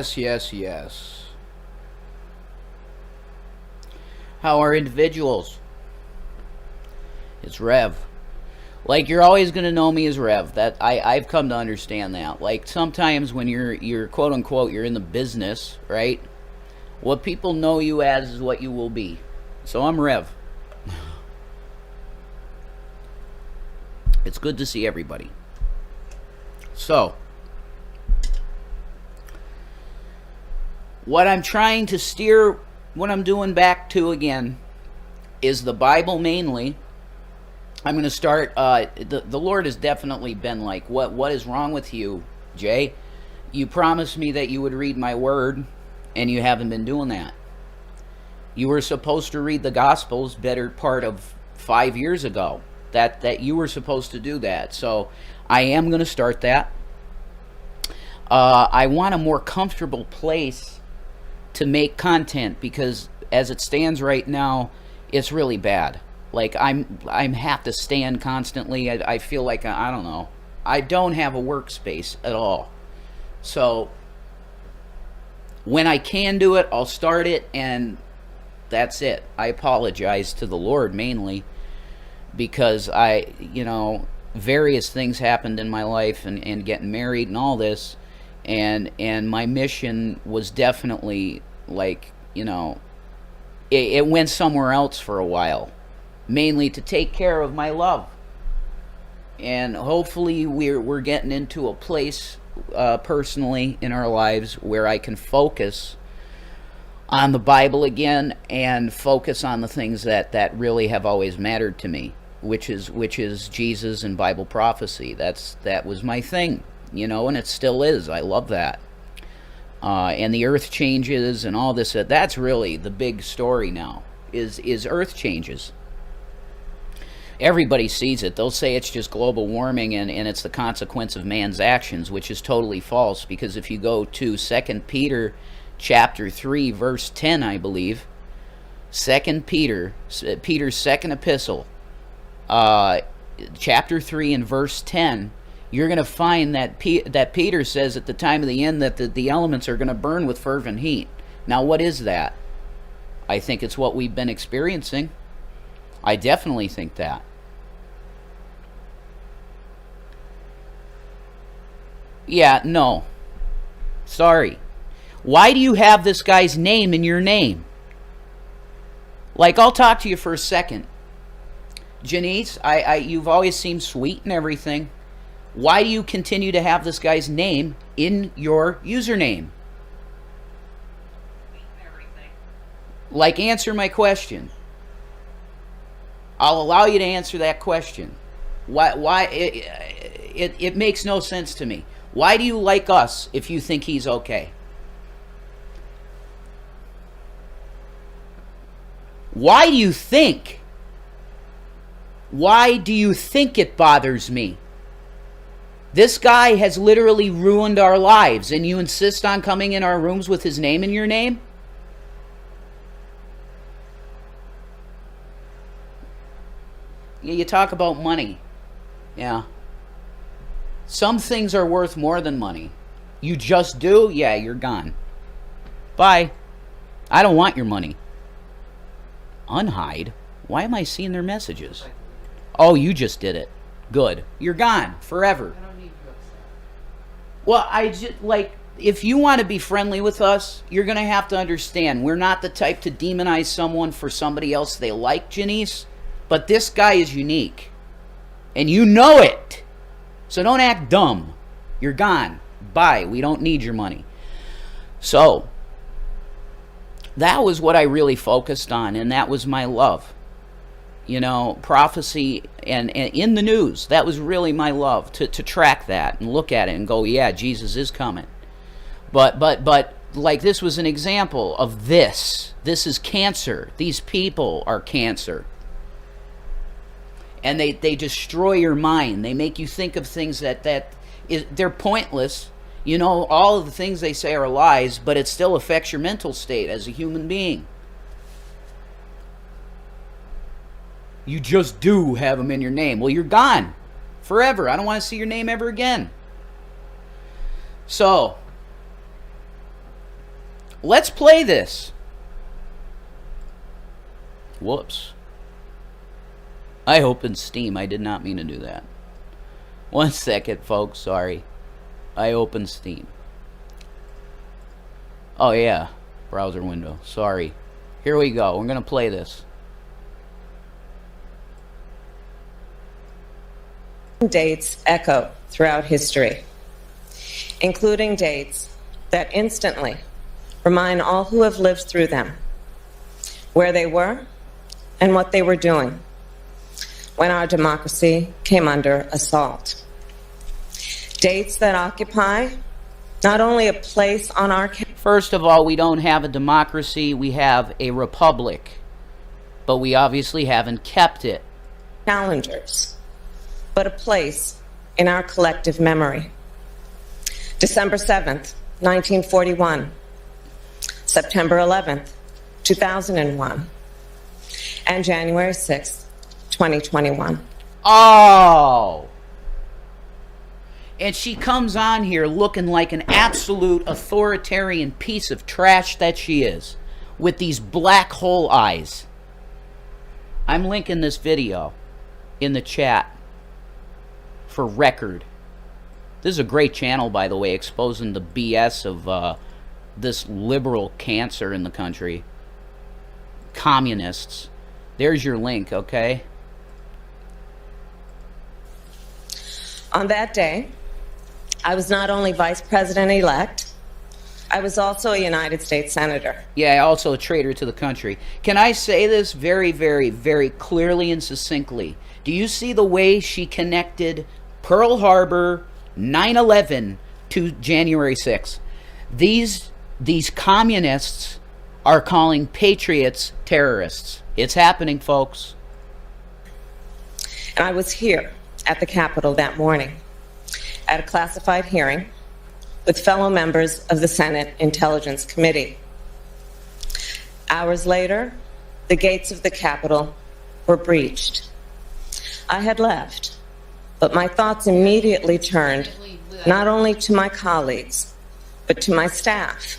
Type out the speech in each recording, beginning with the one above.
Yes, yes, yes. How are individuals? It's Rev. Like, you're always gonna know me as Rev. That I've come to understand that. Like, sometimes when you're quote unquote you're in the business, right? What people know you as is what you will be. So I'm Rev. It's good to see everybody. So, what I'm trying to steer, what I'm doing back to again, is the Bible mainly. I'm going to start, the Lord has definitely been like, what is wrong with you, Jay? You promised me that you would read my word, and you haven't been doing that. You were supposed to read the Gospels better part of 5 years ago. That you were supposed to do that. So I am going to start that. I want a more comfortable place to make content, because as it stands right now, it's really bad. Like, I'm have to stand constantly. I feel like, I don't know. I don't have a workspace at all. So when I can do it, I'll start it, and that's it. I apologize to the Lord mainly, because various things happened in my life, and getting married and all this, and my mission was definitely like, it went somewhere else for a while, mainly to take care of my love. And hopefully we're getting into a place personally in our lives where I can focus on the Bible again, and focus on the things that really have always mattered to me, which is Jesus and Bible prophecy. That was my thing, and it still is. I love that. And the earth changes and all this. That's really the big story now, is earth changes. Everybody sees it. They'll say it's just global warming, and it's the consequence of man's actions, which is totally false, because if you go to 2 Peter chapter 3, verse 10, I believe, 2 Peter's second epistle, chapter 3 and verse 10, you're going to find that Peter says at the time of the end that the elements are going to burn with fervent heat. Now, what is that? I think it's what we've been experiencing. I definitely think that. Yeah, no. Sorry. Why do you have this guy's name in your name? Like, I'll talk to you for a second. Janice, you've always seemed sweet and everything. Why do you continue to have this guy's name in your username? Sweet and everything. Like, answer my question. I'll allow you to answer that question. Why it makes no sense to me. Why do you like us if you think he's okay? Why do you think it bothers me? This guy has literally ruined our lives, and you insist on coming in our rooms with his name in your name? Yeah, you talk about money. Yeah. Some things are worth more than money. You just do? Yeah, you're gone. Bye. I don't want your money. Unhide? Why am I seeing their messages? Oh, you just did it. Good. You're gone forever. I don't need you upset. Well, I just, like, if you want to be friendly with us, you're going to have to understand we're not the type to demonize someone for somebody else they like, Janice. But this guy is unique. And you know it. So don't act dumb. You're gone. Bye. We don't need your money. So, that was what I really focused on, and that was my love. Prophecy and in the news, that was really my love, to track that and look at it and go, yeah, Jesus is coming. But like, this was an example of this. This is cancer. These people are cancer. And they destroy your mind. They make you think of things they're pointless. All of the things they say are lies, but it still affects your mental state as a human being. You just do have them in your name. Well, you're gone forever. I don't want to see your name ever again. So, Let's play this. Whoops. I opened Steam. I did not mean to do that. 1 second, folks. Sorry. I opened Steam. Oh, yeah. Browser window. Sorry. Here we go. We're going to play this. Dates echo throughout history, including dates that instantly remind all who have lived through them where they were and what they were doing when our democracy came under assault. Dates that occupy not only a place on our... First of all, we don't have a democracy, we have a republic, but we obviously haven't kept it. Calendars, but a place in our collective memory. December 7th, 1941, September 11th, 2001, and January 6th, 2021. Oh! And she comes on here looking like an absolute authoritarian piece of trash that she is, with these black hole eyes. I'm linking this video in the chat for record. This is a great channel, by the way, exposing the BS of this liberal cancer in the country. Communists. There's your link, okay? On that day, I was not only Vice President-elect, I was also a United States Senator. Yeah, also a traitor to the country. Can I say this very, very, very clearly and succinctly? Do you see the way she connected Pearl Harbor, 9/11 to January 6th? These communists are calling patriots terrorists. It's happening, folks. And I was here at the Capitol that morning at a classified hearing with fellow members of the Senate Intelligence Committee. Hours later, the gates of the Capitol were breached. I had left, but my thoughts immediately turned not only to my colleagues, but to my staff,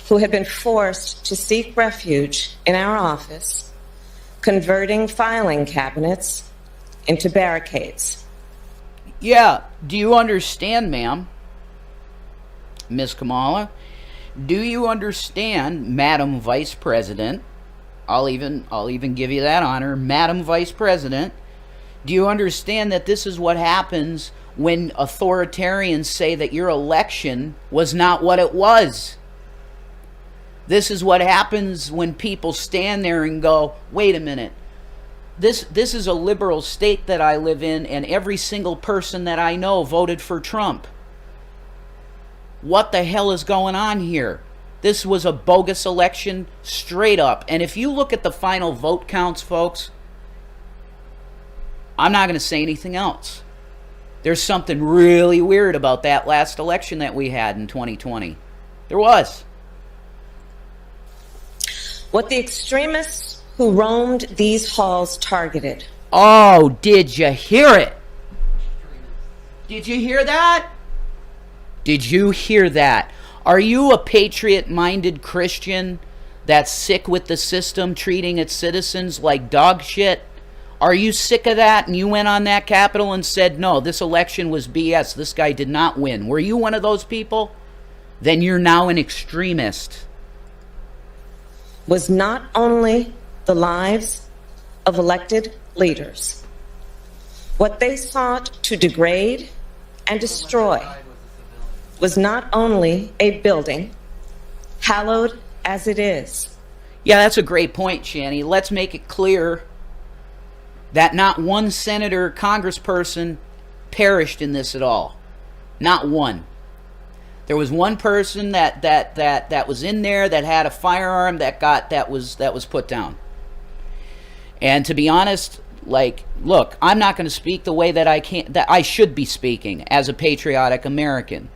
who had been forced to seek refuge in our office, converting filing cabinets into barricades. Yeah, do you understand, ma'am? Miss Kamala? Do you understand, Madam Vice President? I'll even give you that honor, Madam Vice President. Do you understand that this is what happens when authoritarians say that your election was not what it was? This is what happens when people stand there and go, wait a minute, this is a liberal state that I live in, and every single person that I know voted for Trump. What the hell is going on here? This was a bogus election, straight up. And if you look at the final vote counts, folks, I'm not going to say anything else. There's something really weird about that last election that we had in 2020. There was. What the extremists who roamed these halls targeted. Oh, did you hear it? Did you hear that? Did you hear that? Are you a patriot-minded Christian that's sick with the system treating its citizens like dog shit? Are you sick of that and you went on that Capitol and said, no, this election was BS, this guy did not win? Were you one of those people? Then you're now an extremist. Was not only the lives of elected leaders. What they sought to degrade and destroy was not only a building, hallowed as it is. Yeah, that's a great point, Shanny. Let's make it clear that not one senator or congressperson perished in this at all. Not one. There was one person that was in there that had a firearm that was put down. And to be honest, like, look, I'm not going to speak the way that I should be speaking as a patriotic American.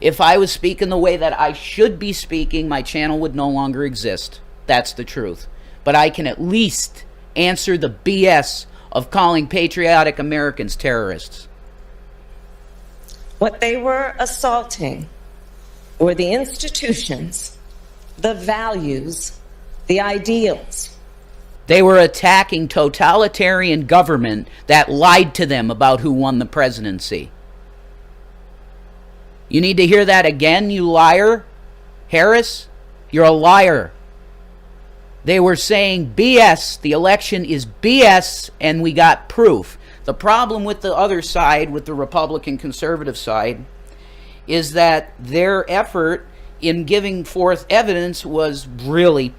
If I was speaking the way that I should be speaking, my channel would no longer exist. That's the truth. But I can at least answer the BS of calling patriotic Americans terrorists. What they were assaulting were the institutions, the values, the ideals. They were attacking totalitarian government that lied to them about who won the presidency. You need to hear that again, you liar? Harris, you're a liar. They were saying BS, the election is BS, and we got proof. The problem with the other side, with the Republican conservative side, is that their effort in giving forth evidence was really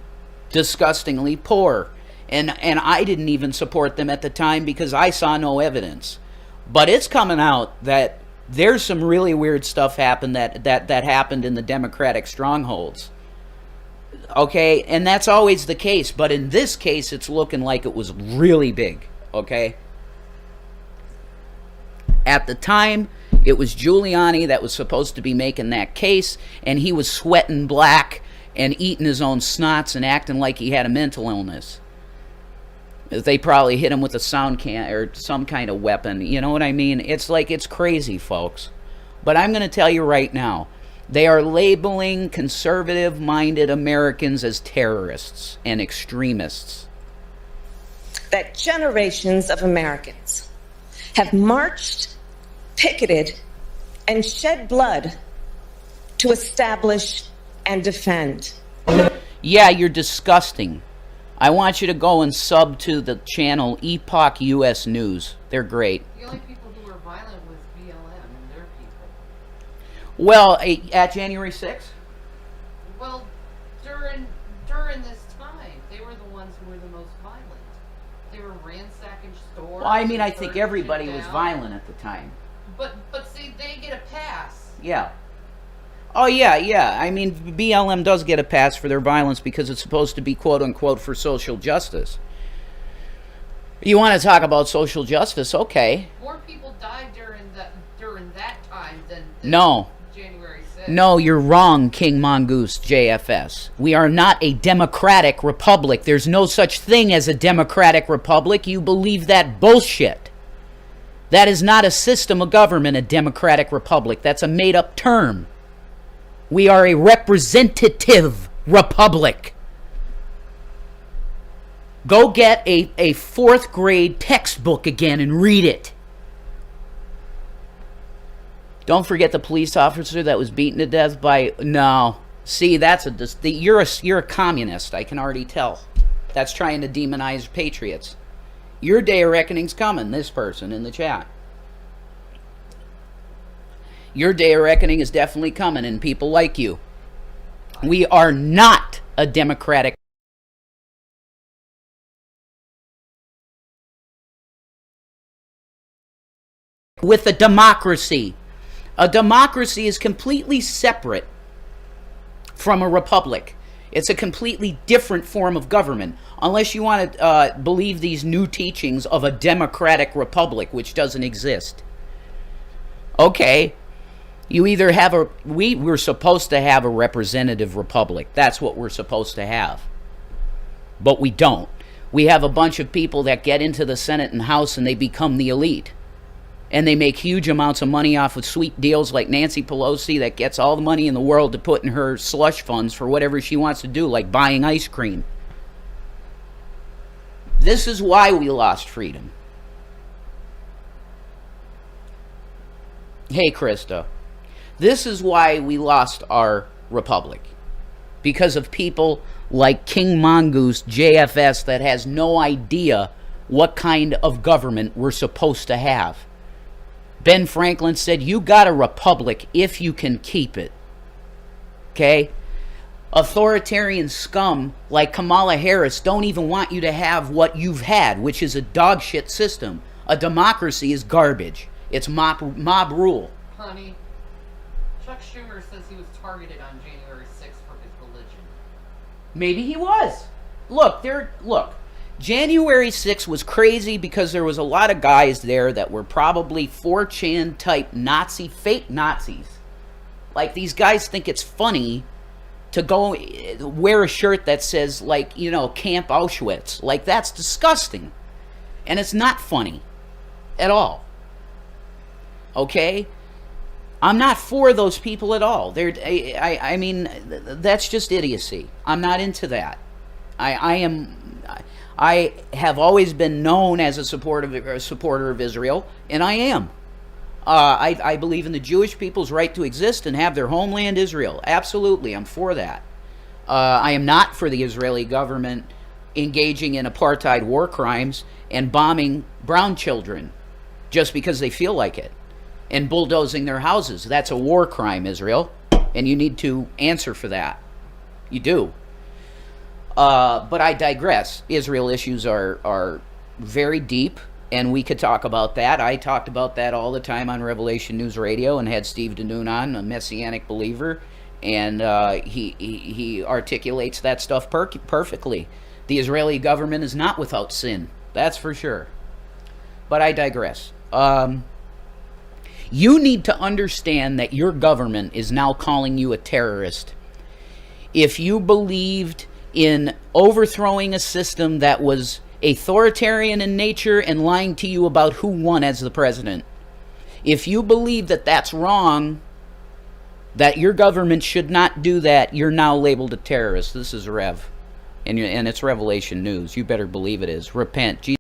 disgustingly poor. And I didn't even support them at the time because I saw no evidence. But it's coming out that there's some really weird stuff happened that happened in the Democratic strongholds. Okay, and that's always the case, but in this case it's looking like it was really big. Okay, at the time it was Giuliani that was supposed to be making that case, and he was sweating black and eating his own snots and acting like he had a mental illness. They probably hit him with a sound can or some kind of weapon. You know what I mean? It's like, it's crazy, folks. But I'm going to tell you right now, they are labeling conservative-minded Americans as terrorists and extremists. That generations of Americans have marched, picketed, and shed blood to establish and defend. Yeah, you're disgusting. I want you to go and sub to the channel Epoch US News. They're great. The only people who were violent was BLM and their people. Well, at January 6th? Well, during this time, they were the ones who were the most violent. They were ransacking stores. Well, I mean, I think burning everybody shit was down. violent at the time. But see, they get a pass. Yeah. Oh, yeah. I mean, BLM does get a pass for their violence because it's supposed to be, quote-unquote, for social justice. You want to talk about social justice? Okay. More people died during that time than No. January 6th. No, you're wrong, King Mongoose JFS. We are not a democratic republic. There's no such thing as a democratic republic. You believe that bullshit. That is not a system of government, a democratic republic. That's a made-up term. We are a representative republic. Go get a fourth grade textbook again and read it. Don't forget the police officer that was beaten to death by... No. See, that's you're a communist, I can already tell. That's trying to demonize patriots. Your day of reckoning's coming, this person in the chat. Your day of reckoning is definitely coming, and people like you. We are not a democratic with a democracy. A democracy is completely separate from a republic. It's a completely different form of government, unless you want to believe these new teachings of a democratic republic, which doesn't exist. Okay. You either have we're supposed to have a representative republic. That's what we're supposed to have. But we don't. We have a bunch of people that get into the Senate and House and they become the elite. And they make huge amounts of money off of sweet deals like Nancy Pelosi that gets all the money in the world to put in her slush funds for whatever she wants to do, like buying ice cream. This is why we lost freedom. Hey, Krista. This is why we lost our republic. Because of people like King Mongoose JFS that has no idea what kind of government we're supposed to have. Ben Franklin said, you got a republic if you can keep it. Okay? Authoritarian scum like Kamala Harris don't even want you to have what you've had, which is a dog shit system. A democracy is garbage. It's mob rule. Honey, Chuck Schumer says he was targeted on January 6th for his religion. Maybe he was. Look, January 6th was crazy because there was a lot of guys there that were probably 4chan type Nazi, fake Nazis. Like, these guys think it's funny to go wear a shirt that says, like, you know, Camp Auschwitz. Like, that's disgusting. And it's not funny at all. Okay? I'm not for those people at all. I mean, that's just idiocy. I'm not into that. I have always been known as a supporter of Israel, and I am. I believe in the Jewish people's right to exist and have their homeland, Israel. Absolutely, I'm for that. I am not for the Israeli government engaging in apartheid war crimes and bombing brown children just because they feel like it, and bulldozing their houses. That's a war crime, Israel, and you need to answer for that. You do. But I digress. Israel issues are very deep, and we could talk about that. I talked about that all the time on Revelation News Radio and had Steve DeNoon on, a Messianic believer, and he articulates that stuff perfectly. The Israeli government is not without sin. That's for sure. But I digress. You need to understand that your government is now calling you a terrorist. If you believed in overthrowing a system that was authoritarian in nature and lying to you about who won as the president, if you believe that that's wrong, that your government should not do that, you're now labeled a terrorist. This is Rev. And it's Revelation News. You better believe it is. Repent.